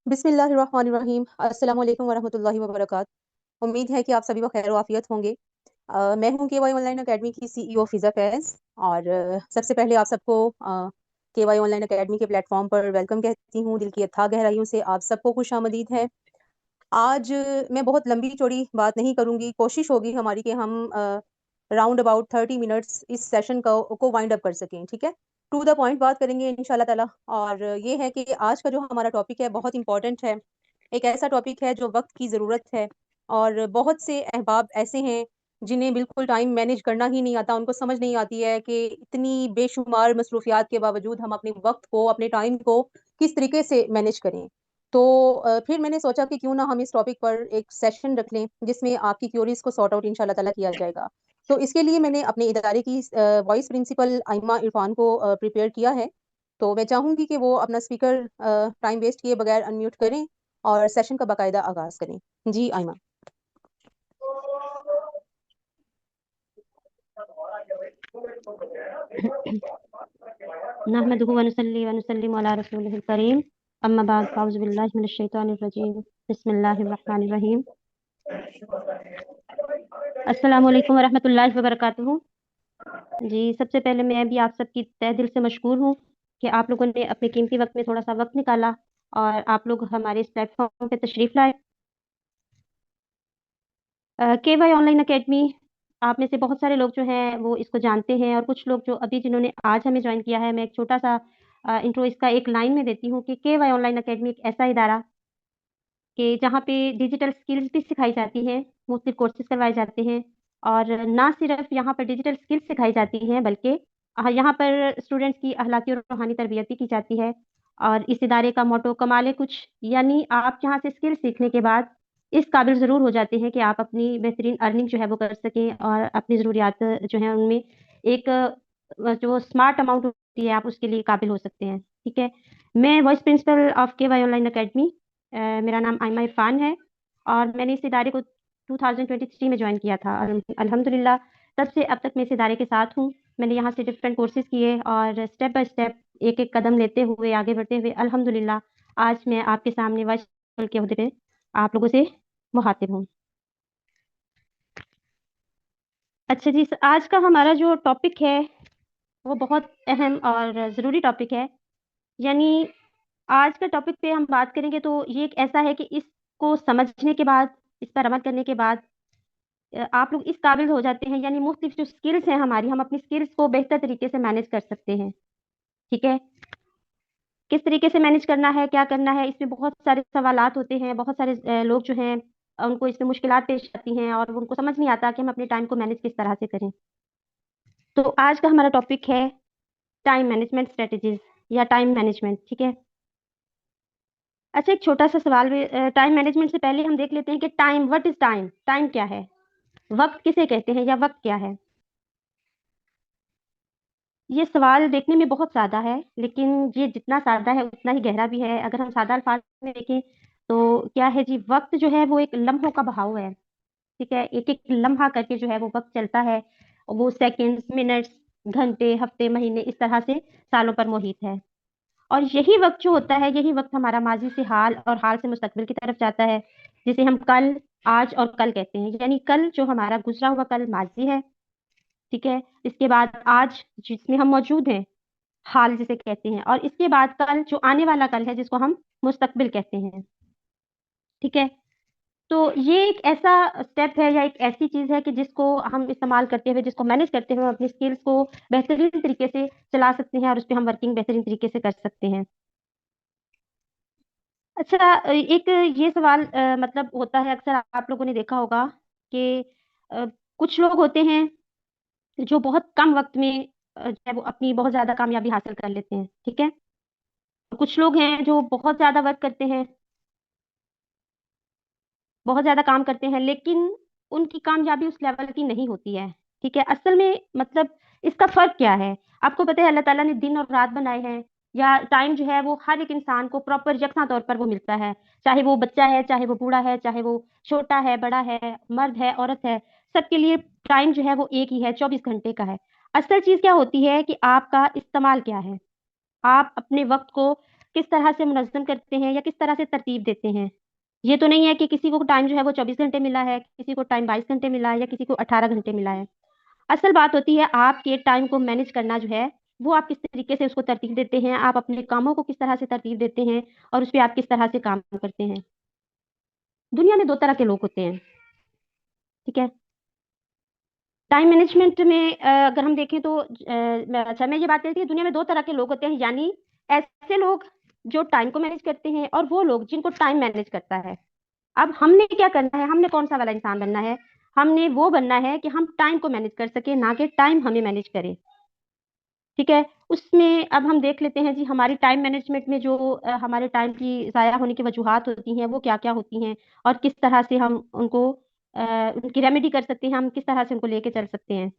बिस्मिल्लाहिर्रहमानिर्रहीम। अस्सलाम वालेकुम वरहमतुल्लाहि वबरकातुहू। उम्मीद है कि आप सभी को खैर आफियत होंगे। मैं हूं के वाई ऑनलाइन अकेडमी की सीईओ फिज़ा फैज़। और सबसे पहले आप सबको के वाई ऑनलाइन अकेडमी के प्लेटफॉर्म पर वेलकम कहती हूं। दिल की अथाह गहराइयों से आप सबको खुश आमदीद है। आज मैं बहुत लंबी चौड़ी बात नहीं करूंगी। कोशिश होगी हमारी कि हम राउंड अबाउट 30 मिनट्स इस सेशन को वाइंड अप कर सकें। ठीक है, टू द पॉइंट बात करेंगे इंशाल्लाह ताला। और ये है कि आज का जो हमारा टॉपिक है बहुत इंपॉर्टेंट है। एक ऐसा टॉपिक है जो वक्त की ज़रूरत है। और बहुत से अहबाब ऐसे हैं जिन्हें बिल्कुल टाइम मैनेज करना ही नहीं आता। उनको समझ नहीं आती है कि इतनी बेशुमार मसरूफियात के बावजूद हम अपने वक्त को, अपने टाइम को किस तरीके से मैनेज करें। तो फिर मैंने सोचा कि क्यों ना हम इस टॉपिक पर एक सेशन रख लें जिसमें आपकी क्यूरीज को सॉर्ट आउट इंशाल्लाह ताला किया जाएगा। तो इसके लिए मैंने अपने इदारे की वाइस प्रिंसिपल आइमा इरफान को प्रिपेयर किया है। तो मैं चाहूंगी कि वो अपना स्पीकर टाइम वेस्ट किए बगैर अनम्यूट करें और सेशन का बाकायदा आगाज करें। जी आइमा। नहमदुहु व नुसल्ली व नुसल्लिमु अला रसूलिहिल करीम। अम्मा बाद फ़ाउज़ु बिल्लाहि मिनश शैतानिर रजीम। बिस्मिल्लाहिर रहमानिर रहीम। अस्सलामु अलैकुम व रहमतुल्लाहि व बरकातुहू। जी, सबसे पहले मैं भी आप सबकी तहे दिल से मशकूर हूँ कि आप लोगों ने अपने कीमती वक्त में थोड़ा सा वक्त निकाला और आप लोग हमारे इस प्लेटफॉर्म पे तशरीफ लाए। के वाई ऑनलाइन अकेडमी, आप में से बहुत सारे लोग जो हैं वो इसको जानते हैं, और कुछ लोग जो अभी जिन्होंने आज हमें ज्वाइन किया है, मैं एक छोटा सा इंट्रो इसका एक लाइन में देती हूँ कि के वाई ऑनलाइन अकेडमी एक ऐसा इदारा कि जहाँ पे डिजिटल स्किल्स भी सिखाई जाती हैं, मुख्तलिफ कोर्सेज करवाए जाते हैं। और ना सिर्फ यहाँ पर डिजिटल स्किल्स सिखाई जाती हैं, बल्कि यहाँ पर स्टूडेंट्स की अखलाकी और रूहानी तरबियत भी की जाती है। और इस इदारे का मोटो कमाल कुछ, यानी आप यहाँ से स्किल सीखने के बाद इस काबिल ज़रूर हो जाते हैं कि आप अपनी बेहतरीन अर्निंग जो है वो कर सकें और अपनी ज़रूरियात जो है उनमें एक जो स्मार्ट अमाउंट होती है आप उसके लिए काबिल हो सकते हैं। ठीक है, मैं वाइस प्रिंसिपल ऑफ के वाई ऑनलाइन अकेडमी, मेरा नाम आयमा इरफान है और मैंने इस इदारे को 2023 में ज्वाइन किया था। अल्हम्दुलिल्लाह तब से अब तक मैं इस इदारे के साथ हूँ। मैंने यहाँ से डिफरेंट कोर्सेज किए और स्टेप बाय स्टेप एक एक कदम लेते हुए आगे बढ़ते हुए अल्हम्दुलिल्लाह आज मैं आपके सामने वाइस प्रिंसिपल के ओहदे पे आप लोगों से मुखातिब हूँ। अच्छा जी, आज का हमारा जो टॉपिक है वो बहुत अहम और ज़रूरी टॉपिक है। यानी आज के टॉपिक पे हम बात करेंगे तो ये एक ऐसा है कि इसको समझने के बाद, इस पर अमल करने के बाद आप लोग इस काबिल हो जाते हैं, यानी मुख्तलिफ जो स्किल्स हैं हमारी, हम अपनी स्किल्स को बेहतर तरीके से मैनेज कर सकते हैं। ठीक है, किस तरीके से मैनेज करना है, क्या करना है, इसमें बहुत सारे सवालात होते हैं। बहुत सारे लोग जो हैं उनको इसमें मुश्किलात पेश आती हैं और उनको समझ नहीं आता कि हम अपने टाइम को मैनेज किस तरह से करें। तो आज का हमारा टॉपिक है टाइम मैनेजमेंट स्ट्रेटेजीज या टाइम मैनेजमेंट। ठीक है, अच्छा एक छोटा सा सवाल भी, टाइम मैनेजमेंट से पहले हम देख लेते हैं कि time, what is time, time क्या है, वक्त किसे कहते हैं या वक्त क्या है। ये सवाल देखने में बहुत सादा है, लेकिन ये जितना सादा है उतना ही गहरा भी है। अगर हम सादा अल्फाज में देखें तो क्या है जी, वक्त जो है वो एक लम्हों का बहाव है। ठीक है, एक एक लम्हा करके जो है वो वक्त चलता है, और वो सेकंड्स, मिनट्स, घंटे, हफ्ते, महीने, इस तरह से सालों पर मोहित है। और यही वक्त जो होता है, यही वक्त हमारा माजी से हाल और हाल से मुस्तकबिल की तरफ जाता है, जिसे हम कल, आज और कल कहते हैं। यानी कल जो हमारा गुजरा हुआ कल माजी है। ठीक है, इसके बाद आज जिसमें हम मौजूद हैं, हाल जिसे कहते हैं, और इसके बाद कल जो आने वाला कल है जिसको हम मुस्तकबिल कहते हैं। ठीक है, तो ये एक ऐसा स्टेप है या एक ऐसी चीज है कि जिसको हम इस्तेमाल करते हुए, जिसको मैनेज करते हुए हम अपनी स्किल्स को बेहतरीन तरीके से चला सकते हैं और उस पर हम वर्किंग बेहतरीन तरीके से कर सकते हैं। अच्छा, एक ये सवाल मतलब होता है, अक्सर आप लोगों ने देखा होगा कि अ, कुछ लोग होते हैं जो बहुत कम वक्त में जो है वो अपनी बहुत ज्यादा कामयाबी हासिल कर लेते हैं। ठीक है, कुछ लोग हैं जो बहुत ज्यादा वर्क करते हैं, बहुत ज्यादा काम करते हैं, लेकिन उनकी कामयाबी उस लेवल की नहीं होती है। ठीक है, असल में मतलब इसका फर्क क्या है। आपको पता है अल्लाह ताला ने दिन और रात बनाए हैं, या टाइम जो है वो हर एक इंसान को प्रॉपर यकसा तौर पर वो मिलता है। चाहे वो बच्चा है, चाहे वो बूढ़ा है, चाहे वो छोटा है, बड़ा है, मर्द है, औरत है, सबके लिए टाइम जो है वो एक ही है, 24 घंटे का है। असल चीज क्या होती है कि आपका इस्तेमाल क्या है, आप अपने वक्त को किस तरह से मुनज़्ज़म करते हैं या किस तरह से तरतीब देते हैं। ये तो नहीं है कि किसी को टाइम जो है वो 24 घंटे मिला है, किसी को टाइम 22 घंटे मिला है या किसी को 18 घंटे मिला है। असल बात होती है आपके टाइम को मैनेज करना जो है, वो आप किस तरीके से उसको तरतीब देते हैं, आप अपने कामों को किस तरह से तरतीब देते हैं और उसपे आप किस तरह से काम करते हैं। दुनिया में 2 तरह के लोग होते हैं, ठीक है? टाइम मैनेजमेंट में अगर हम देखें तो मैं ये बात कह रही थी दुनिया में 2 तरह के लोग होते हैं, यानी ऐसे लोग जो टाइम को मैनेज करते हैं और वो लोग जिनको टाइम मैनेज करता है। अब हमने क्या करना है, हमने कौन-सा वाला इंसान बनना है? हमने वो बनना है कि हम टाइम को मैनेज कर सकें, ना कि टाइम हमें मैनेज करे। ठीक है? उसमें अब हम देख लेते हैं जी हमारी टाइम मैनेजमेंट में जो हमारे टाइम की ज़ाया होने की वजूहात होती हैं, वो क्या-क्या होती हैं और किस तरह से हम उनको उनकी रेमेडी कर सकते हैं, हम किस तरह से उनको लेके चल सकते हैं।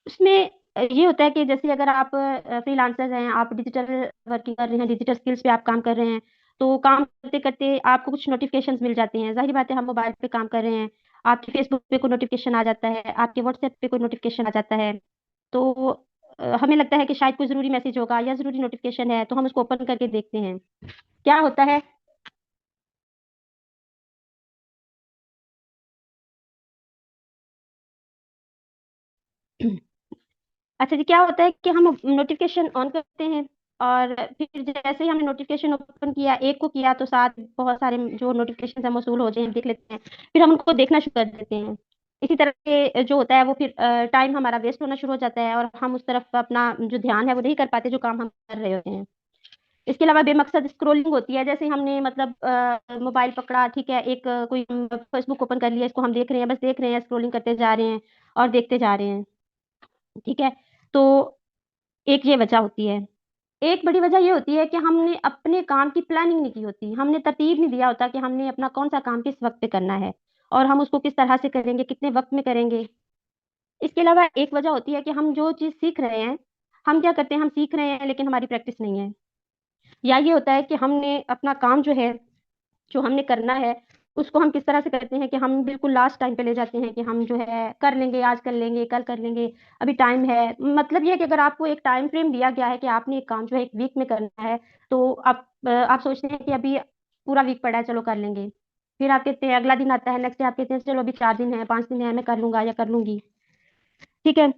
उसमें ये होता है कि जैसे अगर आप फ्रीलांसर हैं, आप डिजिटल वर्किंग कर रहे हैं, डिजिटल स्किल्स पे आप काम कर रहे हैं, तो काम करते-करते आपको कुछ नोटिफ़िकेशंस मिल जाते हैं। ज़ाहिर बात है हम मोबाइल पे काम कर रहे हैं, आपके फ़ेसबुक पे कोई नोटिफ़िकेशन आ जाता है, आपके व्हाट्सएप पे कोई नोटिफ़िकेशन आ जाता है। तो हमें लगता है कि शायद कोई ज़रूरी मैसेज होगा या ज़रूरी नोटिफ़िकेशन है, तो हम उसको ओपन करके देखते हैं। क्या होता है अच्छा जी, क्या होता है कि हम नोटिफ़िकेशन ऑन करते हैं और फिर जैसे ही हमने नोटिफ़िकेशन ओपन किया, एक को किया तो साथ बहुत सारे जो नोटिफ़िकेशंस हैं मौसूल हो जाएँ, देख लेते हैं। फिर हम उनको देखना शुरू कर देते हैं। इसी तरह से जो होता है वो फिर टाइम हमारा वेस्ट होना शुरू हो जाता है और हम उस तरफ अपना जो ध्यान है वो नहीं कर पाते जो काम हम कर रहे होते हैं। इसके अलावा बेमकसद स्क्रॉलिंग होती है, जैसे हमने मतलब मोबाइल पकड़ा, ठीक है, एक कोई फ़ेसबुक ओपन कर लिया, इसको हम देख रहे हैं, बस देख रहे हैं, स्क्रॉलिंग करते जा रहे हैं और देखते जा रहे हैं, ठीक है? तो एक ये वजह होती है। एक बड़ी वजह ये होती है कि हमने अपने काम की प्लानिंग नहीं की होती। हमने तरतीब नहीं दिया होता कि हमने अपना कौन-सा काम किस वक़्त पे करना है और हम उसको किस तरह से करेंगे, कितने वक़्त में करेंगे। इसके अलावा एक वजह होती है कि हम जो चीज़ सीख रहे हैं, हम क्या करते हैं, हम सीख रहे हैं लेकिन हमारी प्रैक्टिस नहीं है। या ये होता है कि हमने अपना काम जो है, जो हमने करना है, उसको हम किस तरह से करते हैं कि हम बिल्कुल लास्ट टाइम पे ले जाते हैं कि हम जो है कर लेंगे, आज कर लेंगे, कल कर लेंगे, अभी टाइम है। मतलब ये है कि अगर आपको एक टाइम फ्रेम दिया गया है कि आपने एक काम जो है 1 वीक में करना है, तो आप सोचते हैं कि अभी पूरा वीक पड़ा है, चलो कर लेंगे। फिर आप कहते हैं अगला दिन आता है, नेक्स्ट डे आप कहते हैं चलो अभी 4 दिन है, 5 दिन है, मैं कर लूँगा या कर लूँगी। ठीक है?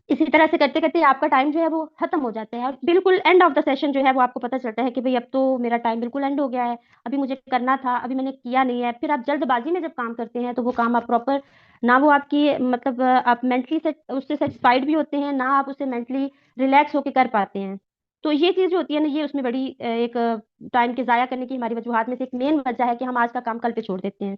इसी तरह से करते-करते आपका टाइम जो है वो खत्म हो जाता है और बिल्कुल एंड ऑफ द सेशन जो है वो आपको पता चलता है कि भई अब तो मेरा टाइम बिल्कुल एंड हो गया है, अभी मुझे करना था, अभी मैंने किया नहीं है। फिर आप जल्दबाज़ी में जब काम करते हैं तो वो काम आप प्रॉपर ना वो आपकी मतलब आप मेंटली उससे सैटिस्फाइड भी होते हैं, ना आप उससे मेंटली रिलैक्स होके कर पाते हैं। तो ये चीज़ जो होती है ना ये उसमें बड़ी एक टाइम के ज़ाया करने की हमारी वजूहात में से एक मेन वजह है कि हम आज का काम कल पे छोड़ देते हैं।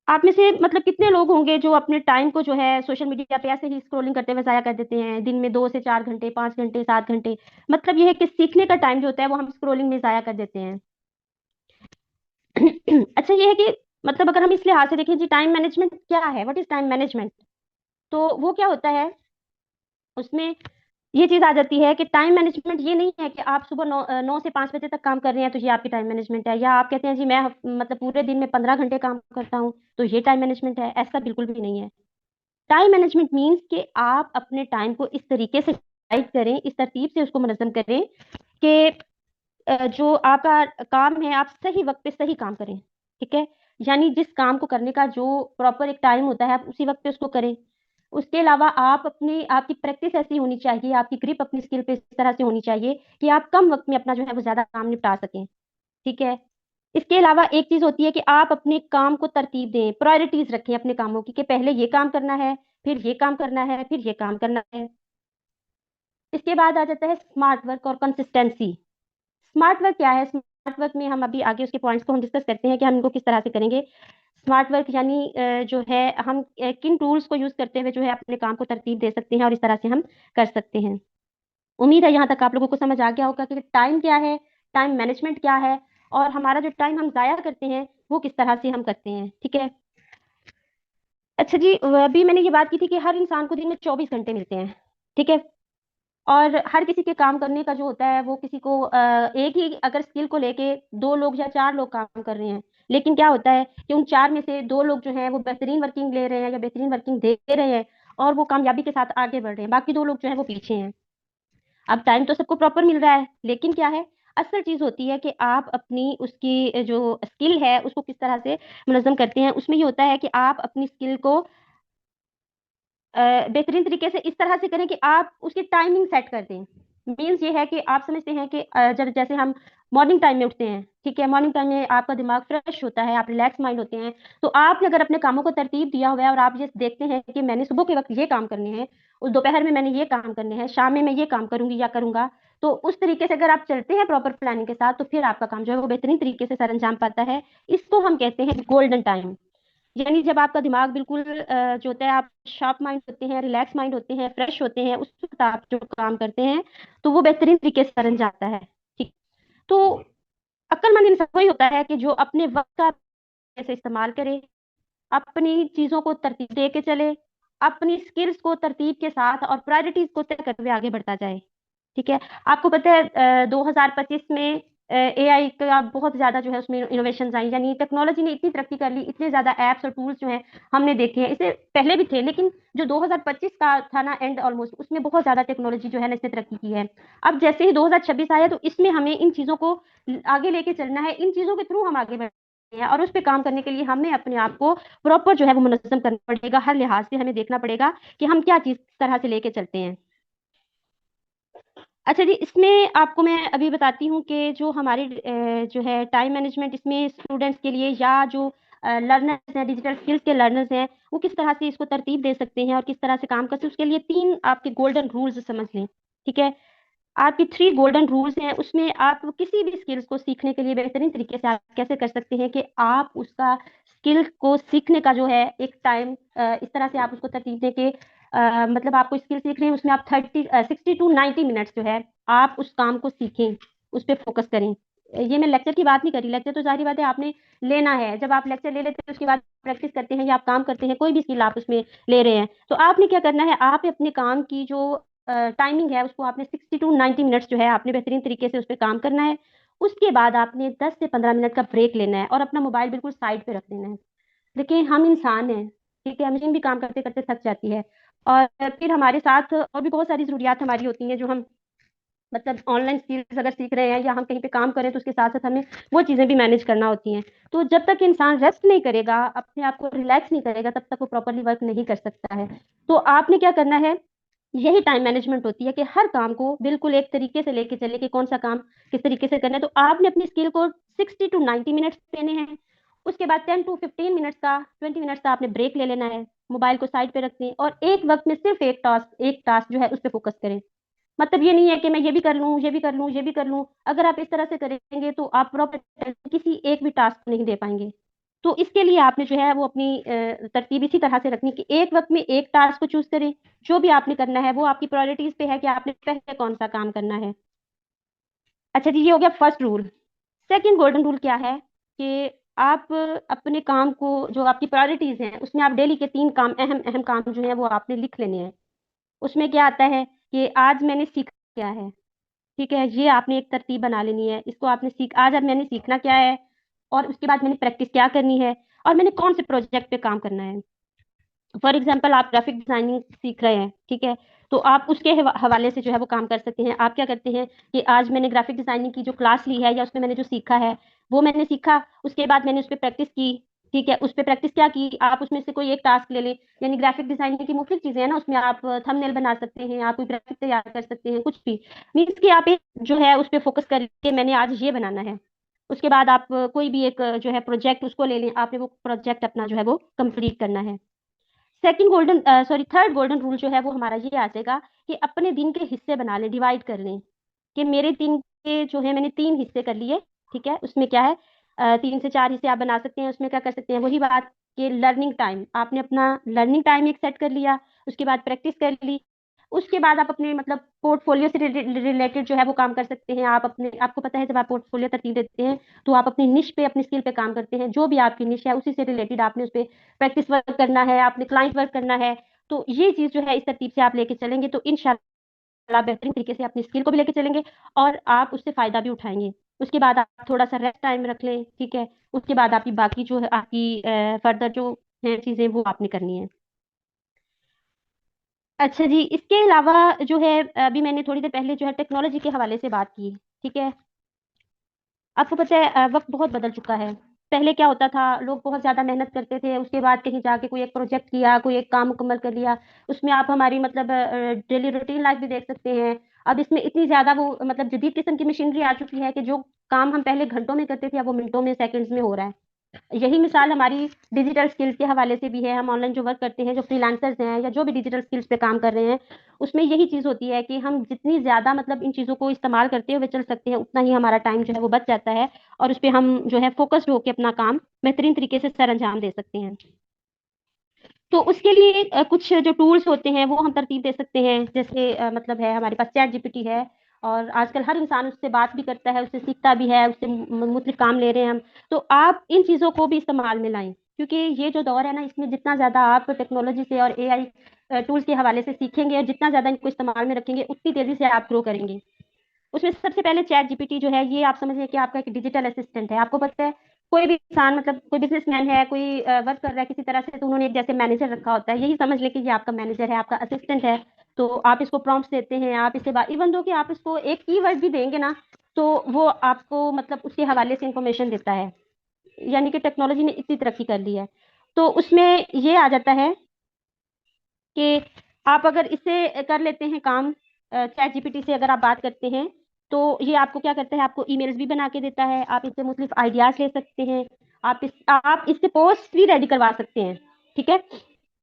आप में से मतलब कितने लोग होंगे जो अपने टाइम को जो है सोशल मीडिया पे ऐसे ही स्क्रॉलिंग करते हुए ज़ाया कर देते हैं, दिन में 2 से 4 घंटे, 5 घंटे, 7 घंटे। मतलब ये है कि सीखने का टाइम जो होता है वो हम स्क्रॉलिंग में ज़ाया कर देते हैं। अच्छा ये है कि मतलब अगर हम इस लिहाज से देखें जी टाइम मैनेजमेंट क्या है? What is time management? तो वो क्या होता है, उसमें ये चीज़ आ जाती है कि टाइम मैनेजमेंट ये नहीं है कि आप सुबह 9 से 5 बजे तक काम कर रहे हैं तो ये आपकी टाइम मैनेजमेंट है या आप कहते हैं जी मैं मतलब पूरे दिन में 15 घंटे काम करता हूँ, तो ये टाइम मैनेजमेंट है, ऐसा बिल्कुल भी नहीं है। टाइम मैनेजमेंट मीन्स कि आप अपने टाइम को इस तरीके से गाइड करें, इस तरतीब से उसको मुनज़्ज़म करें कि जो आपका काम है आप सही वक़्त पे सही काम करें, ठीक है? यानी जिस काम को करने का जो प्रॉपर एक टाइम होता है, आप उसी वक़्त पे उसको करें। उसके अलावा आपकी प्रैक्टिस ऐसी होनी चाहिए, आपकी ग्रिप अपनी स्किल पे इस तरह से होनी चाहिए कि आप कम वक़्त में अपना जो है वो ज़्यादा काम निपटा सकें, ठीक है? इसके अलावा एक चीज़ होती है कि आप अपने काम को तरतीब दें, प्रायोरिटीज़ रखें अपने कामों की कि पहले ये काम करना है, फिर ये काम करना है, फिर ये काम करना है। इसके बाद आ जाता है स्मार्ट वर्क और कंसिस्टेंसी। स्मार्ट वर्क क्या है? स्मार्ट वर्क में हम अभी आगे उसके पॉइंट्स को हम डिस्कस करते हैं कि हम इनको किस तरह से करेंगे। स्मार्ट वर्क यानी जो है हम किन टूल्स को यूज़ करते हुए जो है अपने काम को तरतीब दे सकते हैं और इस तरह से हम कर सकते हैं। उम्मीद है यहाँ तक आप लोगों को समझ आ गया होगा कि टाइम क्या है, टाइम मैनेजमेंट क्या है और हमारा जो टाइम हम ज़ाया करते हैं, वो किस तरह से हम करते हैं, ठीक है? अच्छा जी, अभी मैंने ये बात की थी कि हर इंसान को दिन में 24 घंटे मिलते हैं, ठीक है? और हर किसी के काम करने का जो होता है वो किसी को एक ही अगर स्किल को लेके 2 लोग या 4 लोग काम कर रहे हैं, लेकिन क्या होता है कि उन 4 में से 2 लोग जो हैं वो बेहतरीन वर्किंग ले रहे हैं या बेहतरीन वर्किंग दे रहे हैं और वो कामयाबी के साथ आगे बढ़ रहे हैं, बाकी 2 लोग जो हैं वो पीछे हैं। अब टाइम तो सबको प्रॉपर मिल रहा है, लेकिन क्या है, असल चीज होती है कि आप अपनी उसकी जो स्किल है उसको किस तरह से मुनज़्ज़म करते हैं। उसमें ये होता है कि आप अपनी स्किल को बेहतरीन तरीके से इस तरह से करें कि आप उसकी टाइमिंग सेट कर दें। मीन्स ये है कि आप समझते हैं कि जब जैसे हम मॉर्निंग टाइम में उठते हैं, ठीक है, मॉर्निंग टाइम में आपका दिमाग फ्रेश होता है, आप रिलैक्स माइंड होते हैं। तो आपने अगर अपने कामों को तरतीब दिया हुआ है और आप ये देखते हैं कि मैंने सुबह के वक्त ये काम करने हैं, उस दोपहर में मैंने ये काम करने हैं, शाम में मैं ये काम करूंगी या करूंगा, तो उस तरीके से अगर आप चलते हैं प्रॉपर प्लानिंग के साथ, तो फिर आपका काम जो है वो बेहतरीन तरीके से सर अंजाम पाता है। इसको हम कहते हैं गोल्डन टाइम। यानी जब आपका दिमाग बिल्कुल जो होता है, आप शार्प माइंड होते हैं, रिलैक्स माइंड होते हैं, फ्रेश होते हैं, उस वक्त आप जो काम करते हैं तो वो बेहतरीन तरीके से सर जाता है। ठीक। तो अक्लमंद इंसान वही होता है कि जो अपने वक्त का कैसे इस्तेमाल करे, अपनी चीजों को तरतीब दे के चले, अपनी स्किल्स को तरतीब के साथ और प्रायोरिटीज को तय करते हुए आगे बढ़ता जाए। ठीक है। आपको पता है 2025 में एआई का बहुत ज्यादा जो है उसमें इनोवेशन आई, यानी टेक्नोलॉजी ने इतनी तरक्की कर ली, इतने ज्यादा एप्स और टूल्स जो हैं हमने देखे हैं। इससे पहले भी थे, लेकिन जो 2025 का था ना एंड ऑलमोस्ट, उसमें बहुत ज्यादा टेक्नोलॉजी जो है ना इसने तरक्की की है। अब जैसे ही 2026 आया तो इसमें हमें इन चीजों को आगे लेके चलना है, इन चीजों के थ्रू हम आगे बढ़ हैं, और उस पे काम करने के लिए हमें अपने आप को प्रॉपर जो है वो मुनज़्ज़म करना पड़ेगा। हर लिहाज से हमें देखना पड़ेगा कि हम क्या चीज किस तरह से लेके चलते हैं। अच्छा जी, इसमें आपको मैं अभी बताती हूँ कि जो हमारी जो है टाइम मैनेजमेंट, इसमें स्टूडेंट्स के लिए या जो लर्नर्स हैं, डिजिटल स्किल्स के लर्नर्स हैं, वो किस तरह से इसको तरतीब दे सकते हैं और किस तरह से काम कर सकते हैं, उसके लिए तीन आपके गोल्डन रूल्स समझ लें। ठीक है। आपकी थ्री गोल्डन रूल्स हैं, उसमें आप किसी भी स्किल्स को सीखने के लिए बेहतरीन तरीके से आप कैसे कर सकते हैं कि आप उसका स्किल को सीखने का जो है एक टाइम इस तरह से आप उसको तरतीब दें कि मतलब आपको स्किल सीख रहे हैं, उसमें आप 60 to 90 मिनट्स जो है आप उस काम को सीखें, उस पर फोकस करें। ये मैं लेक्चर की बात नहीं कर रही, लेक्चर तो जाहिर बात है आपने लेना है, जब आप लेक्चर ले लेते हैं उसके बाद प्रैक्टिस करते हैं या आप काम करते हैं, कोई भी स्किल आप उसमें ले रहे हैं, तो आपने क्या करना है, आप अपने काम की जो टाइमिंग है उसको आपने 60 to 90 मिनट्स जो है आपने बेहतरीन तरीके से उस पर काम करना है। उसके बाद आपने 10 से 15 मिनट का ब्रेक लेना है और अपना मोबाइल बिल्कुल साइड पे रख देना है। देखिए हम इंसान हैं, ठीक है, मशीन भी काम करते करते थक जाती है, और फिर हमारे साथ और भी बहुत सारी जरूरियात हमारी होती हैं जो हम मतलब ऑनलाइन स्किल्स अगर सीख रहे हैं या हम कहीं पे काम करें तो उसके साथ साथ हमें वो चीजें भी मैनेज करना होती हैं। तो जब तक इंसान रेस्ट नहीं करेगा, अपने आप को रिलैक्स नहीं करेगा, तब तक वो प्रॉपरली वर्क नहीं कर सकता है। तो आपने क्या करना है, यही टाइम मैनेजमेंट होती है कि हर काम को बिल्कुल एक तरीके से लेके चले कि कौन सा काम किस तरीके से करना है। तो आपने अपनी स्किल को 60 to 90 मिनट्स देने हैं, उसके बाद 10 to 15 मिनट्स का 20 मिनट्स का आपने ब्रेक ले लेना है, मोबाइल को साइड पे रख दें और एक वक्त में सिर्फ एक टास्क जो है उस पर फोकस करें। मतलब ये नहीं है कि मैं ये भी कर लूँ, ये भी कर लूँ, ये भी कर लूँ। अगर आप इस तरह से करेंगे तो आप प्रॉपर किसी एक भी टास्क नहीं दे पाएंगे। तो इसके लिए आपने जो है वो अपनी तरतीब इसी तरह से रखनी कि एक वक्त में एक टास्क को चूज करें। जो भी आपने करना है वो आपकी प्रायोरिटीज पे है कि आपने पहले कौन सा काम करना है। अच्छा जी, ये हो गया first rule. Second golden rule क्या है कि आप अपने काम को, जो आपकी प्रायोरिटीज हैं, उसमें आप डेली के 3 काम, अहम अहम काम जो है वो आपने लिख लेने हैं। उसमें क्या आता है कि आज मैंने सीखा क्या है। ठीक है, ये आपने एक तरतीब बना लेनी है, इसको आपने आज अब मैंने सीखना क्या है, और उसके बाद मैंने प्रैक्टिस क्या करनी है, और मैंने कौन से प्रोजेक्ट पे काम करना है। फॉर एग्जाम्पल आप ग्राफिक डिजाइनिंग सीख रहे हैं, ठीक है, तो आप उसके हवाले से जो है वो काम कर सकते हैं। आप क्या करते हैं कि आज मैंने ग्राफिक डिजाइनिंग की जो क्लास ली है या उसमें मैंने जो सीखा है वो मैंने सीखा, उसके बाद मैंने उस पर प्रैक्टिस की। ठीक है, उस पर प्रैक्टिस क्या की, आप उसमें से कोई एक टास्क ले लें। यानी ग्राफिक डिजाइनिंग की मुख्तलिफ चीजें हैं ना, उसमें आप थंबनेल बना सकते हैं, आप कोई ग्राफिक तैयार कर सकते हैं, कुछ भी। मीन्स कि आप एक जो है उस पर फोकस करके मैंने आज ये बनाना है। उसके बाद आप कोई भी एक जो है प्रोजेक्ट उसको ले लें, आपने वो प्रोजेक्ट अपना जो है वो कंप्लीट करना है। थर्ड गोल्डन रूल जो है वो हमारा ये आ जाएगा कि अपने दिन के हिस्से बना लें, डिवाइड कर लें कि मेरे दिन के जो है मैंने 3 हिस्से कर लिए। ठीक है, उसमें क्या है 3 से 4 हिस्से आप बना सकते हैं। उसमें क्या कर सकते हैं, वही बात कि लर्निंग टाइम, आपने अपना लर्निंग टाइम एक सेट कर लिया, उसके बाद प्रैक्टिस कर ली, उसके बाद आप अपने मतलब पोर्टफोलियो से रिलेटेड जो है वो काम कर सकते हैं। आप अपने, आपको पता है जब आप पोर्टफोलियो तरतीब देते हैं तो आप अपनी निश पे, अपनी स्किल पे काम करते हैं, जो भी आपकी निश है उसी से रिलेटेड आपने उस पर प्रैक्टिस वर्क करना है, आपने क्लाइंट वर्क करना है। तो ये चीज जो है इस तरतीब से आप लेके चलेंगे तो इंशाल्लाह बेहतरीन तरीके से अपनी स्किल को भी लेके चलेंगे और आप उससे फायदा भी उठाएंगे। उसके बाद आप थोड़ा सा रेस्ट टाइम रख लें, ठीक है, उसके बाद आपकी बाकी जो है आपकी फर्दर जो है चीजें वो आपने करनी है। अच्छा जी, इसके अलावा जो है अभी मैंने थोड़ी देर पहले जो है टेक्नोलॉजी के हवाले से बात की, ठीक है? आपको पता है वक्त बहुत बदल चुका है। पहले क्या होता था, लोग बहुत ज्यादा मेहनत करते थे, उसके बाद कहीं जाके कोई एक प्रोजेक्ट किया, कोई एक काम मुकम्मल कर लिया। उसमें आप हमारी मतलब डेली रूटीन लाइफ भी देख सकते हैं। अब इसमें इतनी ज्यादा वो मतलब जदीद किस्म की मशीनरी आ चुकी है कि जो काम हम पहले घंटों में करते थे अब वो मिनटों में सेकंड्स में हो रहा है। यही मिसाल हमारी डिजिटल स्किल्स के हवाले से भी है। हम ऑनलाइन जो वर्क करते हैं, जो फ्रीलांसर्स हैं या जो भी डिजिटल स्किल्स पे काम कर रहे हैं, उसमें यही चीज होती है कि हम जितनी ज्यादा मतलब इन चीजों को इस्तेमाल करते हुए चल सकते हैं, उतना ही हमारा टाइम जो है वो बच जाता है और उस पे हम जो है फोकस्ड होकर अपना काम बेहतरीन तरीके से सर अंजाम दे सकते हैं। तो उसके लिए कुछ जो टूल्स होते हैं वो हम तरतीब दे सकते हैं। जैसे मतलब है हमारे पास चैट जीपीटी है, और आजकल हर इंसान उससे बात भी करता है, उससे सीखता भी है, उससे मुख्तलिफ काम ले रहे हैं हम। तो आप इन चीजों को भी इस्तेमाल में लाएं, क्योंकि ये जो दौर है ना, इसमें जितना ज्यादा आप टेक्नोलॉजी से और एआई टूल्स के हवाले से सीखेंगे और जितना ज्यादा इनको इस्तेमाल में रखेंगे, उतनी तेजी से आप ग्रो करेंगे। उसमें सबसे पहले चैट जीपीटी जो है, ये आप समझिए कि आपका एक डिजिटल असिस्टेंट है। आपको पता है कोई भी इंसान मतलब कोई बिजनेसमैन है, कोई वर्क कर रहा है किसी तरह से, तो उन्होंने एक जैसे मैनेजर रखा होता है। यही समझ लें कि ये आपका मैनेजर है, आपका असिस्टेंट है। तो आप इसको प्रॉम्प्ट्स देते हैं, आप इससे बात, इवन दो कि आप इसको एक कीवर्ड भी देंगे ना, तो वो आपको मतलब उसके हवाले से इंफॉर्मेशन देता है। यानी कि टेक्नोलॉजी ने इतनी तरक्की कर ली है। तो उसमें ये आ जाता है कि आप अगर इससे कर लेते हैं काम, चैट जीपीटी से अगर आप बात करते हैं, तो ये आपको क्या करता है, आपको ईमेल्स भी बना के देता है, आप इससे मुख्तलिफ आइडियाज ले सकते हैं, आप इससे पोस्ट भी रेडी करवा सकते हैं, ठीक है?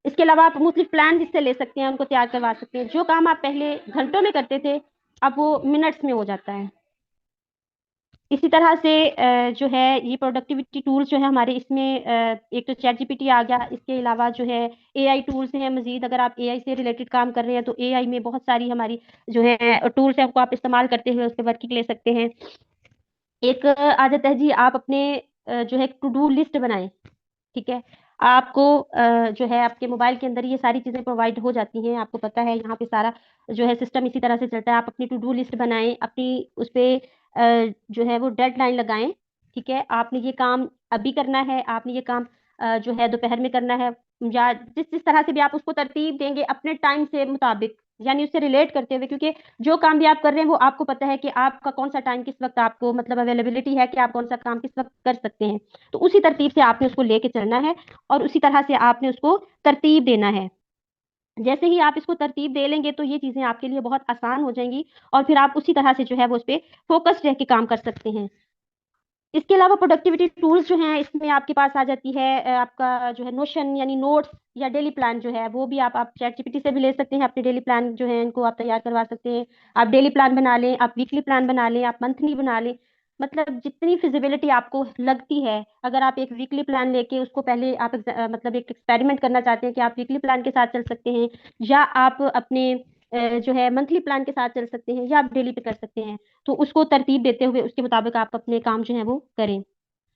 इसके अलावा आप मुख्तलिफ प्लान इससे ले सकते हैं, उनको तैयार करवा सकते हैं। जो काम आप पहले घंटों में करते थे, अब वो मिनट्स में हो जाता है। इसी तरह से जो है ये प्रोडक्टिविटी टूल्स जो है हमारे इसमें, एक तो चैट जीपीटी आ गया, इसके अलावा जो है एआई टूल्स हैं मजीद। अगर आप एआई से रिलेटेड काम कर रहे हैं तो एआई में बहुत सारी हमारी जो है टूल्स हैं, उनको आप इस्तेमाल करते हुए उस पर वर्किंग ले सकते हैं। एक आदत है जी, आप अपने जो है टू डू लिस्ट बनाएं, ठीक है? आपको जो है आपके मोबाइल के अंदर ये सारी चीजें प्रोवाइड हो जाती हैं। आपको पता है यहाँ पे सारा जो है सिस्टम इसी तरह से चलता है। आप अपनी टू डू लिस्ट बनाएं, अपनी उस पे जो है वो डेडलाइन लगाएं, ठीक है? आपने ये काम अभी करना है, आपने ये काम जो है दोपहर में करना है, या जिस जिस तरह से भी आप उसको तरतीब देंगे अपने टाइम से मुताबिक, यानी उससे रिलेट करते हुए, क्योंकि जो काम भी आप कर रहे हैं वो आपको पता है कि आपका कौन सा टाइम किस वक्त आपको मतलब अवेलेबिलिटी है कि आप कौन सा काम किस वक्त कर सकते हैं। तो उसी तरतीब से आपने उसको लेके चलना है और उसी तरह से आपने उसको तरतीब देना है। जैसे ही आप इसको तरतीब दे लेंगे तो ये चीजें आपके लिए बहुत आसान हो जाएंगी, और फिर आप उसी तरह से जो है वो उस पे फोकस्ड रह के काम कर सकते हैं। इसके अलावा प्रोडक्टिविटी टूल्स जो हैं, इसमें आपके पास आ जाती है आपका जो है नोशन, यानी नोट्स या डेली प्लान जो है वो भी आप चैट जीपीटी से भी ले सकते हैं। अपने डेली प्लान जो है इनको आप तैयार करवा सकते हैं। आप डेली प्लान बना लें, आप वीकली प्लान बना लें, आप मंथली बना लें। मतलब जितनी फिजिबिलिटी आपको लगती है, अगर आप एक वीकली प्लान लेके उसको पहले आप मतलब एक एक्सपेरिमेंट करना चाहते हैं कि आप वीकली प्लान के साथ चल सकते हैं, या आप अपने जो है मंथली प्लान के साथ चल सकते हैं, या आप डेली पे कर सकते हैं, तो उसको तरतीब देते हुए उसके मुताबिक आप अपने काम जो है वो करें।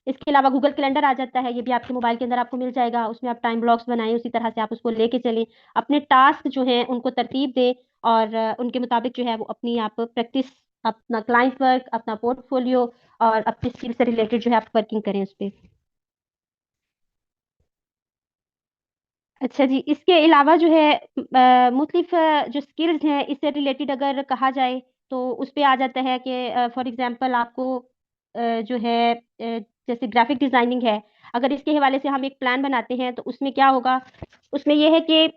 इसके अलावा गूगल कैलेंडर आ जाता है, ये भी आपके मोबाइल के अंदर आपको मिल जाएगा। उसमें आप टाइम ब्लॉक्स बनाएं, उसी तरह से आप उसको लेके चलें, अपने टास्क जो हैं उनको तरतीब दें, और उनके मुताबिक जो है वो अपनी आप प्रैक्टिस, अपना क्लाइंट वर्क, अपना पोर्टफोलियो और अपनी स्किल से रिलेटेड जो है आप वर्किंग करें उस पर। अच्छा जी, इसके अलावा जो है मुख्तलिफ जो स्किल्स हैं इससे रिलेटेड अगर कहा जाए, तो उस पे आ जाता है कि फॉर एग्जांपल आपको जो है जैसे ग्राफिक डिजाइनिंग है, अगर इसके हवाले से हम एक प्लान बनाते हैं तो उसमें क्या होगा, उसमें यह है कि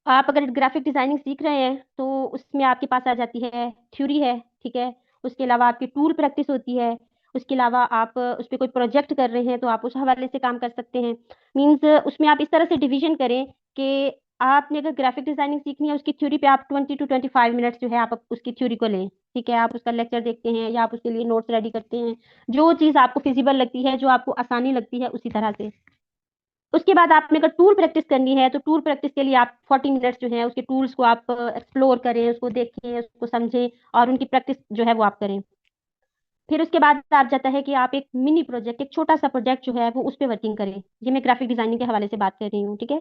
आप अगर ग्राफिक डिजाइनिंग सीख रहे हैं तो उसमें आपके पास आ जाती है थ्योरी है, ठीक है? उसके अलावा आपकी टूल प्रैक्टिस होती है। उसके अलावा आप उस पर कोई प्रोजेक्ट कर रहे हैं तो आप उस हवाले से काम कर सकते हैं। मींस उसमें आप इस तरह से डिवीजन करें कि आपने अगर ग्राफिक डिजाइनिंग सीखनी है, उसकी थ्योरी पे आप 20 to 25 मिनट्स जो है आप उसकी थ्योरी को लें, ठीक है? आप उसका लेक्चर देखते हैं या आप उसके लिए नोट्स रेडी करते हैं, जो चीज़ आपको फिजिबल लगती है, जो आपको आसानी लगती है, उसी तरह से। उसके बाद आपने अगर टूल प्रैक्टिस करनी है तो टूल प्रैक्टिस के लिए आप 40 मिनट्स जो है उसके टूल्स को आप एक्सप्लोर करें, उसको देखें, उसको समझें, और उनकी प्रैक्टिस जो है वो आप करें। फिर उसके बाद आप जाता है कि आप एक मिनी प्रोजेक्ट, एक छोटा सा प्रोजेक्ट जो है वो उस पर वर्किंग करें। ये मैं ग्राफिक डिजाइनिंग के हवाले से बात कर रही हूँ, ठीक है?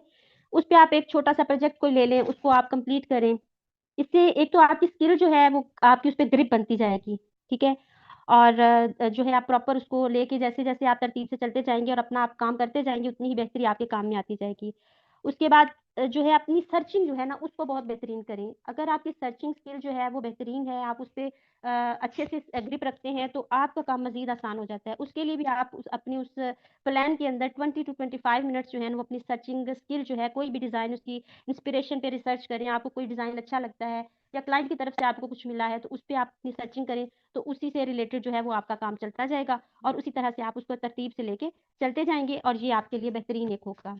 उस पे आप एक छोटा सा प्रोजेक्ट को ले लें, उसको आप कंप्लीट करें। इससे एक तो आपकी स्किल जो है वो आपकी उस पर ग्रिप बनती जाएगी, ठीक है? और जो है आप प्रॉपर उसको लेके जैसे जैसे आप तरतीब से चलते जाएंगे और अपना आप काम करते जाएंगे, उतनी ही बेहतरी आपके काम में आती जाएगी। उसके बाद जो है अपनी सर्चिंग जो है ना उसको बहुत बेहतरीन करें। अगर आपकी सर्चिंग स्किल जो है वो बेहतरीन है, आप उस पे अच्छे से ग्रिप रखते हैं, तो आपका काम मजीद आसान हो जाता है। उसके लिए भी आप अपनी उस प्लान के अंदर 20 to 25 मिनट्स जो है वो अपनी सर्चिंग स्किल जो है, कोई भी डिजाइन उसकी इंस्पिरेशन पे रिसर्च करें। आपको कोई डिजाइन अच्छा लगता है या क्लाइंट की तरफ से आपको कुछ मिला है, तो उस पे आप अपनी सर्चिंग करें, तो उसी से रिलेटेड जो है वो आपका काम चलता जाएगा और उसी तरह से आप उसको तरतीब से लेके चलते जाएंगे और ये आपके लिए बेहतरीन एक होगा।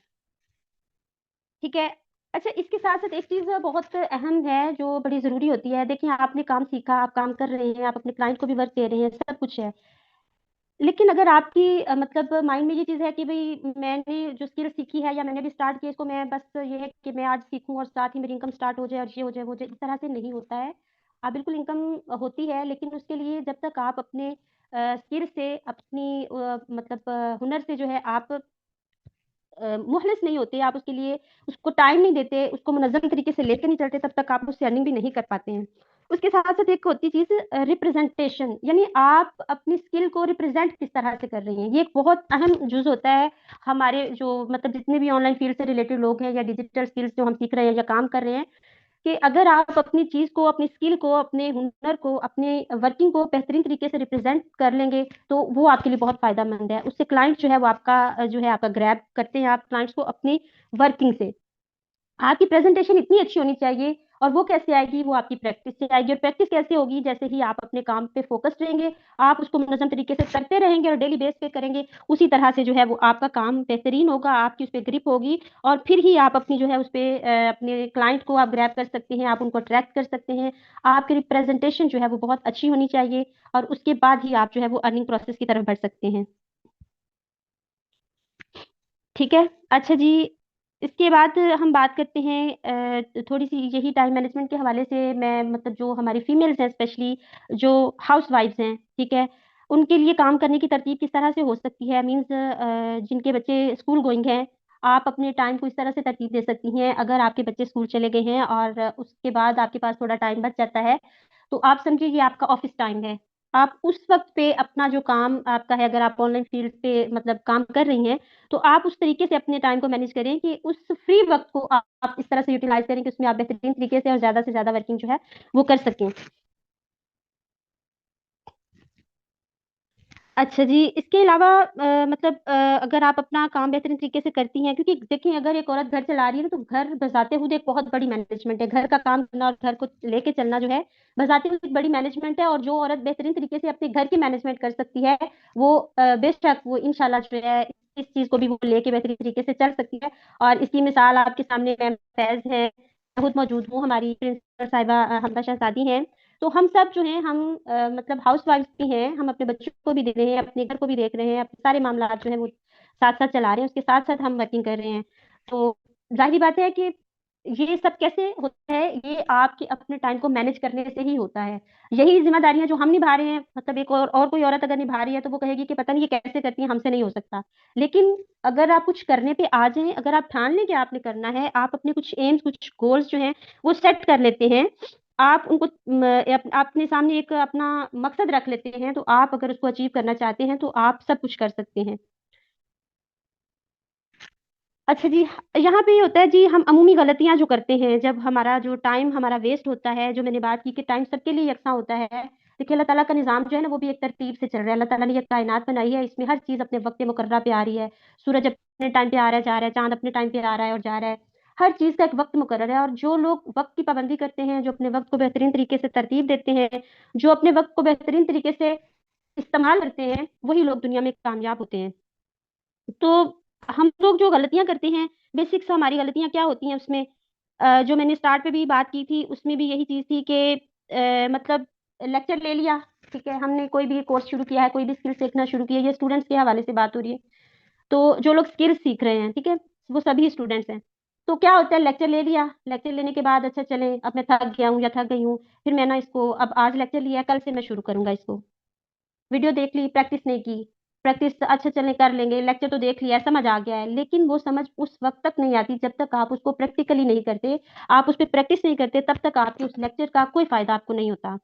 ठीक है। अच्छा, इसके साथ साथ एक चीज बहुत अहम है जो बड़ी जरूरी होती है। देखिए, आपने काम सीखा, आप काम कर रहे हैं, आप अपने क्लाइंट को भी वर्क दे रहे हैं, सब कुछ है। लेकिन अगर आपकी मतलब माइंड में ये चीज है कि भाई मैंने जो स्किल सीखी है या मैंने भी स्टार्ट किया इसको, मैं बस ये है कि मैं आज सीखूं और साथ ही मेरी इनकम स्टार्ट हो जाए और ये हो जाए वो हो जाए, इस तरह से नहीं होता है। आप बिल्कुल, इनकम होती है, लेकिन उसके लिए जब तक आप अपने स्किल से, अपनी मतलब हुनर से जो है आप मुखलिस नहीं होते, आप उसके लिए उसको टाइम नहीं देते, उसको मुनज़्ज़म तरीके से लेके नहीं चलते, तब तक आप उससे अर्निंग भी नहीं कर पाते हैं। उसके साथ साथ एक होती चीज रिप्रेजेंटेशन, यानी आप अपनी स्किल को रिप्रेजेंट किस तरह से कर रही हैं, ये एक बहुत अहम जुज होता है। हमारे जो मतलब जितने भी ऑनलाइन फील्ड से रिलेटेड लोग हैं या डिजिटल स्किल्स जो हम सीख रहे हैं या काम कर रहे हैं, कि अगर आप अपनी चीज को, अपनी स्किल को, अपने हुनर को, अपने वर्किंग को बेहतरीन तरीके से रिप्रेजेंट कर लेंगे, तो वो आपके लिए बहुत फायदेमंद है। उससे क्लाइंट जो है वो आपका जो है आपका ग्रैब करते हैं आप क्लाइंट्स को अपनी वर्किंग से। आपकी प्रेजेंटेशन इतनी अच्छी होनी चाहिए, और वो कैसे आएगी, वो आपकी प्रैक्टिस से आएगी। और प्रैक्टिस कैसे होगी, जैसे ही आप अपने काम पे फोकस्ड रहेंगे, आप उसको मुनज़्ज़म तरीके से करते रहेंगे और डेली बेस पे करेंगे, उसी तरह से जो है वो आपका काम बेहतरीन होगा, आपकी उस पर ग्रिप होगी। और फिर ही आप अपनी जो है उस पे अपने क्लाइंट को आप ग्रैब कर सकते हैं, आप उनको अट्रैक्ट कर सकते हैं। आपकी रिप्रेजेंटेशन जो है वो बहुत अच्छी होनी चाहिए, और उसके बाद ही आप जो है वो अर्निंग प्रोसेस की तरफ बढ़ सकते हैं। ठीक है। अच्छा जी, इसके बाद हम बात करते हैं थोड़ी सी यही टाइम मैनेजमेंट के हवाले से। मैं मतलब जो हमारी फीमेल्स हैं, स्पेशली जो हाउस वाइफ्स हैं, ठीक है, उनके लिए काम करने की तरतीब किस तरह से हो सकती है। मीन्स जिनके बच्चे स्कूल गोइंग हैं, आप अपने टाइम को इस तरह से तरतीब दे सकती हैं। अगर आपके बच्चे स्कूल चले गए हैं और उसके बाद आपके पास थोड़ा टाइम बच जाता है, तो आप समझिए ये आपका ऑफिस टाइम है। आप उस वक्त पे अपना जो काम आपका है, अगर आप ऑनलाइन फील्ड पे मतलब काम कर रही हैं, तो आप उस तरीके से अपने टाइम को मैनेज करें कि उस फ्री वक्त को आप इस तरह से यूटिलाइज करें कि उसमें आप बेहतरीन तरीके से ज्यादा वर्किंग जो है वो कर सकें। अच्छा जी, इसके अलावा मतलब अगर आप अपना काम बेहतरीन तरीके से करती हैं, क्योंकि देखिए अगर एक औरत घर चला रही है ना, तो घर बसाते हुए एक बहुत बड़ी मैनेजमेंट है। घर का काम करना और घर को लेके चलना जो है बसाते हुए एक बड़ी मैनेजमेंट है। और जो औरत बेहतरीन तरीके से अपने घर की मैनेजमेंट कर सकती है, वो बेशक वो इंशाल्लाह जो है इस चीज को भी वो लेके बेहतरीन तरीके से चल सकती है। और इसकी मिसाल आपके सामने मैम फैज है, मैं खुद मौजूद हूँ, हमारी प्रिंसिपल साहिबा हमदा शहजादी हैं। तो हम सब जो हैं हम मतलब हाउस वाइफ भी हैं, हम अपने बच्चों को भी देख रहे हैं, अपने घर को भी देख रहे हैं, अपने सारे मामला जो है वो साथ साथ चला रहे हैं, उसके साथ साथ हम वर्किंग कर रहे हैं। तो जाहिर बात है कि ये सब कैसे होता है, ये आपके अपने टाइम को मैनेज करने से ही होता है। यही जिम्मेदारियां जो हम निभा रहे हैं, मतलब एक और कोई औरत अगर निभा रही है तो वो कहेगी कि पता नहीं ये कैसे करती है, हमसे नहीं हो सकता। लेकिन अगर आप कुछ करने पे आ जाएं, अगर आप ठान लें कि आपने करना है, आप अपने कुछ एम्स, कुछ गोल्स जो हैं वो सेट कर लेते हैं, आप उनको अपने सामने एक अपना मकसद रख लेते हैं, तो आप अगर उसको अचीव करना चाहते हैं तो आप सब कुछ कर सकते हैं। अच्छा जी, यहाँ पे ये होता है जी, हम अमूमी गलतियां जो करते हैं, जब हमारा जो टाइम हमारा वेस्ट होता है, जो मैंने बात की कि टाइम सबके लिए यकसा होता है। देखिए, अल्लाह ताला का निज़ाम जो है ना वो भी एक तरतीब से चल रहा है। अल्लाह ताला ने ये कायनात बनाई है, इसमें हर चीज़ अपने वक्त मुकर्रा पे आ रही है। सूरज अपने टाइम पे आ रहा है, जा रहा है, चांद अपने टाइम पे आ रहा है और जा रहा है। हर चीज़ का एक वक्त मुकर्रर है, और जो लोग वक्त की पाबंदी करते हैं, जो अपने वक्त को बेहतरीन तरीके से तरतीब देते हैं, जो अपने वक्त को बेहतरीन तरीके से इस्तेमाल करते हैं, वही लोग दुनिया में कामयाब होते हैं। तो हम लोग जो गलतियां करते हैं, बेसिक्स हमारी गलतियां क्या होती हैं उसमें, जो मैंने स्टार्ट पे भी बात की थी, उसमें भी यही चीज थी कि मतलब लेक्चर ले लिया, ठीक है, हमने कोई भी कोर्स शुरू किया है, कोई भी स्किल सीखना शुरू किया है, ये स्टूडेंट्स के हवाले से बात हो रही है। तो जो लोग स्किल सीख रहे हैं, ठीक है, वो सभी स्टूडेंट्स हैं। तो क्या होता है, लेक्चर ले लिया, लेक्चर लेने के बाद अच्छा चले, अब मैं थक गया हूँ या थक गई हूँ, फिर मैं ना इसको, अब आज लेक्चर लिया है, कल से मैं शुरू करूंगा इसको। वीडियो देख ली, प्रैक्टिस नहीं की। प्रैक्टिस अच्छा चलने कर लेंगे, लेक्चर तो देख लिया, समझ आ गया है, लेकिन वो समझ उस वक्त तक नहीं आती जब तक आप उसको प्रैक्टिकली नहीं करते, आप उस पर प्रैक्टिस नहीं करते, तब तक आपके उस लेक्चर का कोई फायदा आपको नहीं होता।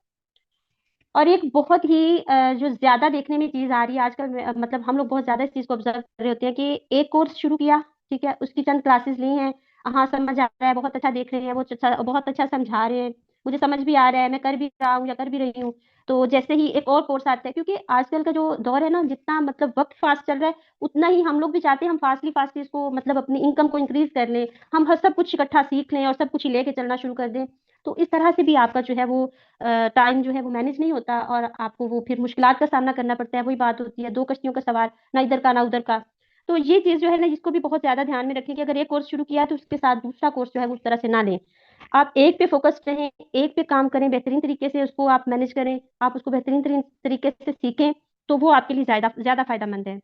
और एक बहुत ही जो ज्यादा देखने में चीज आ रही है आजकल मतलब हम लोग बहुत ज्यादा इस चीज को ऑब्जर्व कर रहे होते हैं कि एक कोर्स शुरू किया, ठीक है, उसकी चंद क्लासेस ली हैं, हाँ, समझ आ रहा है, बहुत अच्छा देख रहे हैं, वो बहुत अच्छा समझा रहे हैं, मुझे समझ भी आ रहा है, मैं कर भी रहा हूँ या कर भी रही हूँ। तो जैसे ही एक और कोर्स आता है, क्योंकि आजकल का जो दौर है ना, जितना मतलब वक्त फास्ट चल रहा है, उतना ही हम लोग भी चाहते हैं हम फास्टली फास्टली इसको मतलब अपनी इनकम को इंक्रीज कर लें, हम हर सब कुछ इकट्ठा सीख लें और सब कुछ ही लेके चलना शुरू कर दें। तो इस तरह से भी आपका जो है वो टाइम जो है वो मैनेज नहीं होता, और आपको वो फिर मुश्किलात का सामना करना पड़ता है। वही बात होती है, दो कश्तियों का सवार, ना इधर का ना उधर का। तो ये चीज जो है ना, इसको भी बहुत ज्यादा ध्यान में रखें कि अगर एक कोर्स शुरू किया है तो उसके साथ दूसरा कोर्स जो है वो उस तरह से ना लें। आप एक पे फोकस्ड रहें, एक पे काम करें, बेहतरीन तरीके से उसको आप मैनेज करें, आप उसको बेहतरीन तरीके से सीखें, तो वो आपके लिए ज्यादा ज्यादा फायदेमंद है।